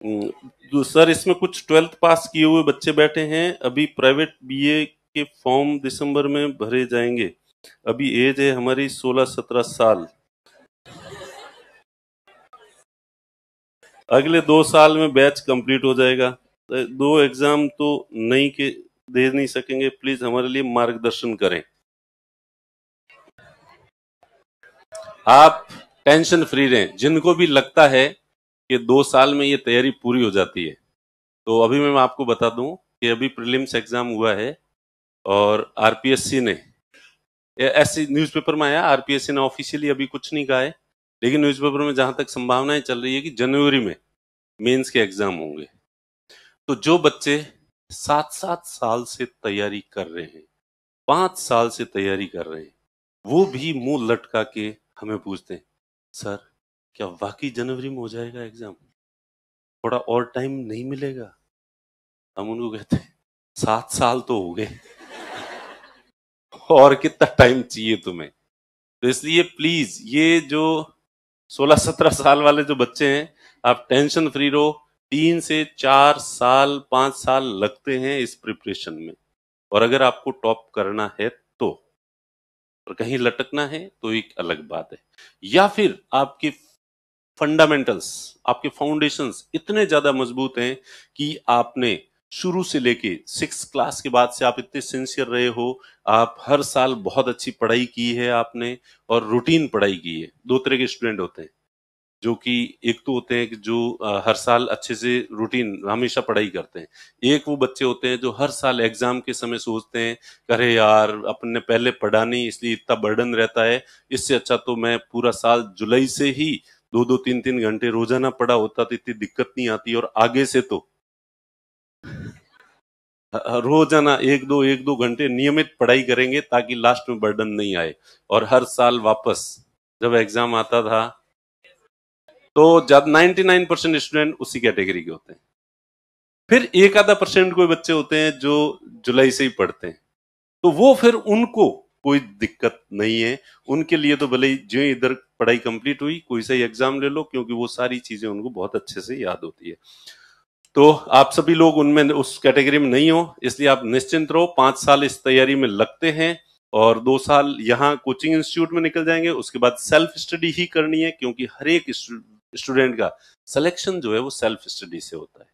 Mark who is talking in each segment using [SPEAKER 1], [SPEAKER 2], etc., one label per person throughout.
[SPEAKER 1] तो सर इसमें कुछ 12th पास किए हुए बच्चे बैठे हैं, अभी प्राइवेट बीए के फॉर्म दिसंबर में भरे जाएंगे, अभी एज है हमारी 16-17 साल, अगले 2 साल में बैच कंप्लीट हो जाएगा, तो 2 एग्जाम तो नहीं के दे नहीं सकेंगे, प्लीज हमारे लिए मार्गदर्शन करें। आप टेंशन फ्री रहें, जिनको भी लगता है कि 2 साल में ये तैयारी पूरी हो जाती है, तो अभी मैं आपको बता दूं कि अभी प्रीलिम्स एग्जाम हुआ है और आरपीएससी ने, ऐसे न्यूज़पेपर में आया, आरपीएससी ने ऑफिशियली अभी कुछ नहीं कहा है, लेकिन न्यूज़पेपर में जहां तक संभावनाएं चल रही है कि जनवरी में मेंस के एग्जाम होंगे। तो जो बच्चे 7-7 साल से तैयारी कर रहे हैं, 5 साल से तैयारी कर रहे हैं, वो भी मुंह लटका के हमें पूछते हैं, सर क्या वाकई जनवरी में हो जाएगा एग्जाम, थोड़ा और टाइम नहीं मिलेगा? हम उनको कहते हैं 7 साल तो हो गए, और कितना टाइम चाहिए तुम्हें? तो इसलिए प्लीज ये जो 16-17 साल वाले जो बच्चे हैं, आप टेंशन फ्री रहो, 3 से 4 साल 5 साल लगते हैं इस प्रिपरेशन में, और अगर आपको टॉप करना है तो, और कहीं लटकना है तो एक अलग बात है, या फिर आपके फंडामेंटल्स, आपके फाउंडेशंस इतने ज्यादा मजबूत हैं कि आपने शुरू से लेके 6 क्लास के बाद से आप इतने सिंसियर रहे हो, आप हर साल बहुत अच्छी पढ़ाई की है आपने, और रूटीन पढ़ाई की है। दो तरह के स्टूडेंट होते हैं, जो कि एक तो होते हैं कि जो हर साल अच्छे से रूटीन हमेशा पढ़ाई करते हैं, एक वो बच्चे होते हैं जो हर साल एग्जाम के समय सोचते हैं, अरे यार अपन ने पहले पढ़ा नहीं इसलिए इतना बर्डन रहता है, इससे अच्छा तो मैं पूरा साल जुलाई से ही 2-2 3-3 घंटे रोजाना पढ़ा होता तो इतनी दिक्कत नहीं आती, और आगे से तो रोजाना 1-2 नियमित पढ़ाई करेंगे ताकि लास्ट में बर्डन नहीं आए। और हर साल वापस जब एग्जाम आता था, तो जब 99% स्टूडेंट उसी कैटेगरी के होते हैं, फिर एक आधा परसेंट कोई बच्चे होते हैं जो जुलाई से ही पढ़ते हैं, तो वो फिर उनको कोई दिक्कत नहीं है, उनके लिए तो भले ही जो इधर पढ़ाई कंप्लीट हुई कोई सा ही एग्जाम ले लो, क्योंकि वो सारी चीजें उनको बहुत अच्छे से याद होती है। तो आप सभी लोग उनमें उस कैटेगरी में नहीं हो, इसलिए आप निश्चिंत रहो, 5 साल इस तैयारी में लगते हैं, और 2 साल यहाँ कोचिंग इंस्टीट्यूट में निकल जाएंगे, उसके बाद सेल्फ स्टडी ही करनी है, क्योंकि हर एक स्टूडेंट का सिलेक्शन जो है वो सेल्फ स्टडी से होता है।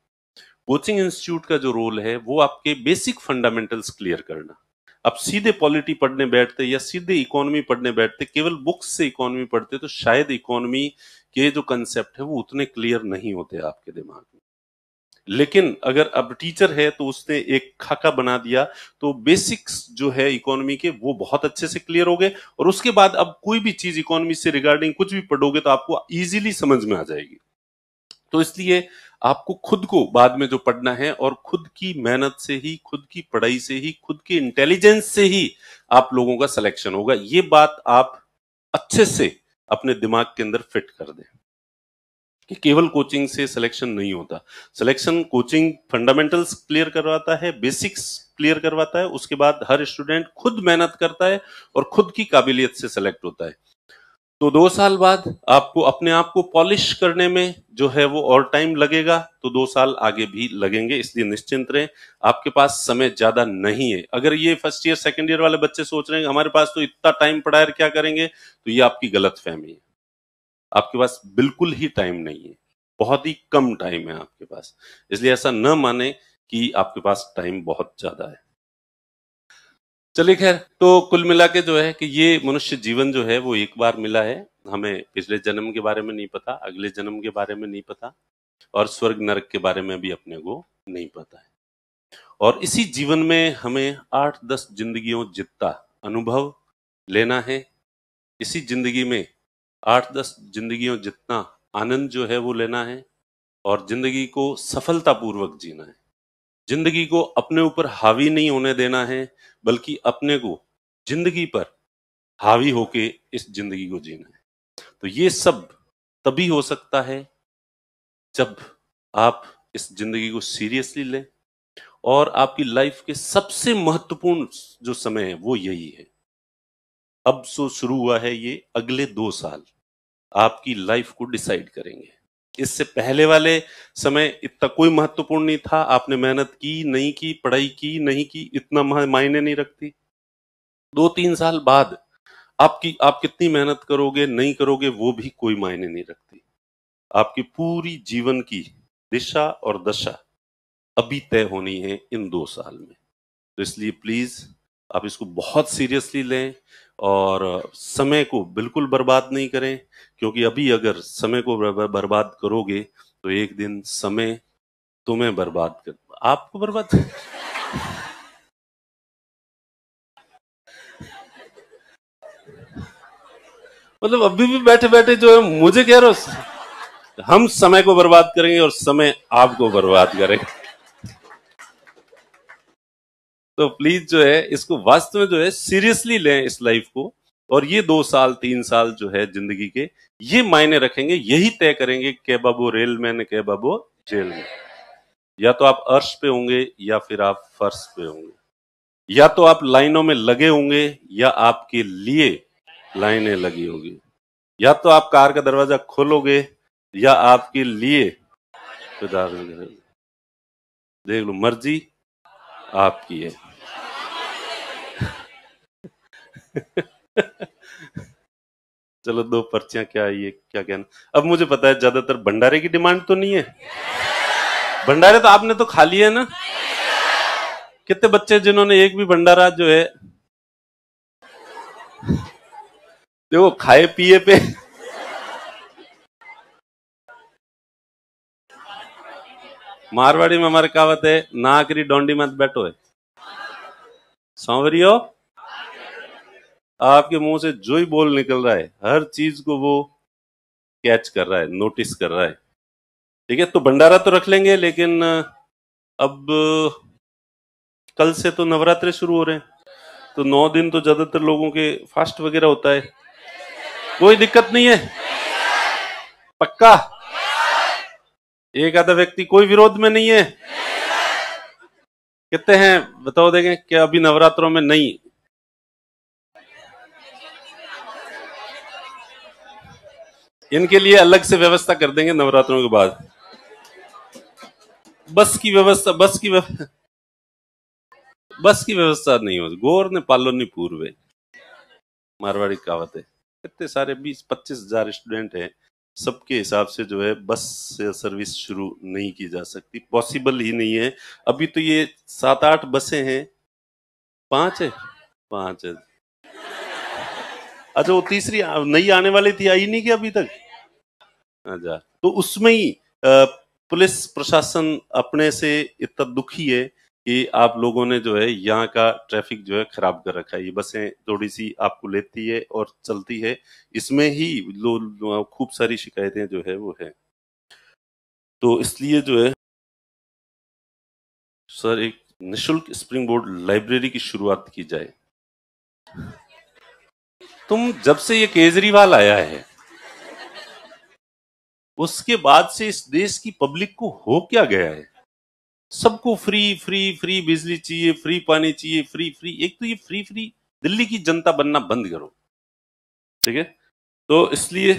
[SPEAKER 1] कोचिंग इंस्टीट्यूट का जो रोल है वो आपके बेसिक फंडामेंटल्स क्लियर करना। अब सीधे पॉलिटी पढ़ने बैठते या सीधे इकोनॉमी पढ़ने बैठते, केवल बुक्स से इकोनॉमी पढ़ते, तो शायद इकोनॉमी के जो कंसेप्ट है वो उतने क्लियर नहीं होते आपके दिमाग में। लेकिन अगर अब टीचर है तो उसने एक खाका बना दिया, तो बेसिक्स जो है इकोनॉमी के वो बहुत अच्छे से क्लियर हो गए, और उसके बाद अब कोई भी चीज इकोनॉमी से रिगार्डिंग कुछ भी पढ़ोगे तो आपको इजीली समझ में आ जाएगी। तो इसलिए आपको खुद को बाद में जो पढ़ना है, और खुद की मेहनत से ही, खुद की पढ़ाई से ही, खुद के इंटेलिजेंस से ही आप लोगों का सिलेक्शन होगा, ये बात आप अच्छे से अपने दिमाग के अंदर फिट कर दें कि केवल कोचिंग से सिलेक्शन नहीं होता। सिलेक्शन कोचिंग फंडामेंटल्स क्लियर करवाता है, बेसिक्स क्लियर करवाता है, उसके बाद हर स्टूडेंट खुद मेहनत करता है और खुद की काबिलियत से सेलेक्ट होता है। तो 2 साल बाद आपको अपने आप को पॉलिश करने में जो है वो और टाइम लगेगा, तो 2 साल आगे भी लगेंगे, इसलिए निश्चिंत रहें, आपके पास समय ज्यादा नहीं है। अगर ये फर्स्ट ईयर सेकंड ईयर वाले बच्चे सोच रहे हैं हमारे पास तो इतना टाइम पड़ा है क्या करेंगे, तो ये आपकी गलत फहमी है। आपके पास बिल्कुल ही टाइम नहीं है, बहुत ही कम टाइम है आपके पास, इसलिए ऐसा न माने कि आपके पास टाइम बहुत ज्यादा है। चलिए खैर, तो कुल मिला के जो है कि ये मनुष्य जीवन जो है वो एक बार मिला है, हमें पिछले जन्म के बारे में नहीं पता, अगले जन्म के बारे में नहीं पता, और स्वर्ग नरक के बारे में भी अपने को नहीं पता है। और इसी जीवन में हमें 8-10 जिंदगियों जितना अनुभव लेना है, इसी जिंदगी में 8-10 जिंदगियों जितना आनंद जो है वो लेना है, और जिंदगी को सफलतापूर्वक जीना है। जिंदगी को अपने ऊपर हावी नहीं होने देना है, बल्कि अपने को जिंदगी पर हावी होके इस जिंदगी को जीना है। तो ये सब तभी हो सकता है जब आप इस जिंदगी को सीरियसली लें, और आपकी लाइफ के सबसे महत्वपूर्ण जो समय है वो यही है। अब जो शुरू हुआ है, ये अगले 2 साल आपकी लाइफ को डिसाइड करेंगे। इससे पहले वाले समय इतना कोई महत्वपूर्ण नहीं था, आपने मेहनत की नहीं की, पढ़ाई की नहीं की, इतना मायने नहीं रखती। 2-3 साल बाद आप कितनी मेहनत करोगे नहीं करोगे वो भी कोई मायने नहीं रखती। आपकी पूरी जीवन की दिशा और दशा अभी तय होनी है इन 2 साल में। तो इसलिए प्लीज आप इसको बहुत सीरियसली लें और समय को बिल्कुल बर्बाद नहीं करें, क्योंकि अभी अगर समय को बर्बाद करोगे तो एक दिन समय तुम्हें बर्बाद कर आपको बर्बाद मतलब अभी भी बैठे बैठे जो है मुझे कह रहे हो हम समय को बर्बाद करेंगे और समय आपको बर्बाद करेगा। तो प्लीज जो है इसको वास्तव में जो है सीरियसली लें इस लाइफ को, और ये 2 साल 3 साल जो है जिंदगी के ये मायने रखेंगे, यही तय करेंगे के बाबू रेल में न के बाबू जेल में। या तो आप अर्श पे होंगे या फिर आप फर्श पे होंगे, या तो आप लाइनों में लगे होंगे या आपके लिए लाइनें लगी होगी, या तो आप कार का दरवाजा खोलोगे या आपके लिए देख लो, मर्जी आपकी है। चलो 2 पर्चियां क्या है, ये क्या कहना। अब मुझे पता है ज्यादातर भंडारे की डिमांड तो नहीं है, भंडारे तो आपने तो खा लिए ना। कितने बच्चे जिन्होंने एक भी भंडारा जो है देखो खाए पिए पे मारवाड़ी में हमारे कहावत है, नाकरी डोंडी मत बैठो है सांवरियो, आपके मुंह से जो ही बोल निकल रहा है हर चीज को वो कैच कर रहा है, नोटिस कर रहा है। ठीक है, तो भंडारा तो रख लेंगे, लेकिन अब कल से तो नवरात्रे शुरू हो रहे हैं, तो 9 दिन तो ज्यादातर लोगों के फास्ट वगैरह होता है। कोई दिक्कत नहीं है, पक्का एक आधा व्यक्ति कोई विरोध में नहीं है। कितने हैं बताओ, देंगे क्या अभी नवरात्रों में नहीं? इनके लिए अलग से व्यवस्था कर देंगे नवरात्रों के बाद, बस की व्यवस्था, बस की व्यवस्था नहीं होती। गोर ने पालो नहीं पूर्वे, मारवाड़ी कहावत है। इतने सारे 20-25 हजार स्टूडेंट हैं, सबके हिसाब से जो है बस से सर्विस शुरू नहीं की जा सकती, पॉसिबल ही नहीं है। अभी तो ये 7-8 बसें हैं, 5 है, 5 है। अच्छा वो तीसरी नई आने वाली थी, आई नहीं कि अभी तक? अच्छा, तो उसमें ही पुलिस प्रशासन अपने से इतना दुखी है कि आप लोगों ने जो है यहाँ का ट्रैफिक जो है खराब कर रखा है। ये बसें थोड़ी सी आपको लेती है और चलती है, इसमें ही खूब सारी शिकायतें जो है वो है। तो इसलिए जो है सर एक निशुल्क स्प्रिंग बोर्ड लाइब्रेरी की शुरुआत की जाए। तुम जब से ये केजरीवाल आया है उसके बाद से इस देश की पब्लिक को हो क्या गया है? सबको फ्री फ्री फ्री बिजली चाहिए, फ्री पानी चाहिए, फ्री फ्री। एक तो ये फ्री फ्री दिल्ली की जनता बनना बंद करो, ठीक है? तो इसलिए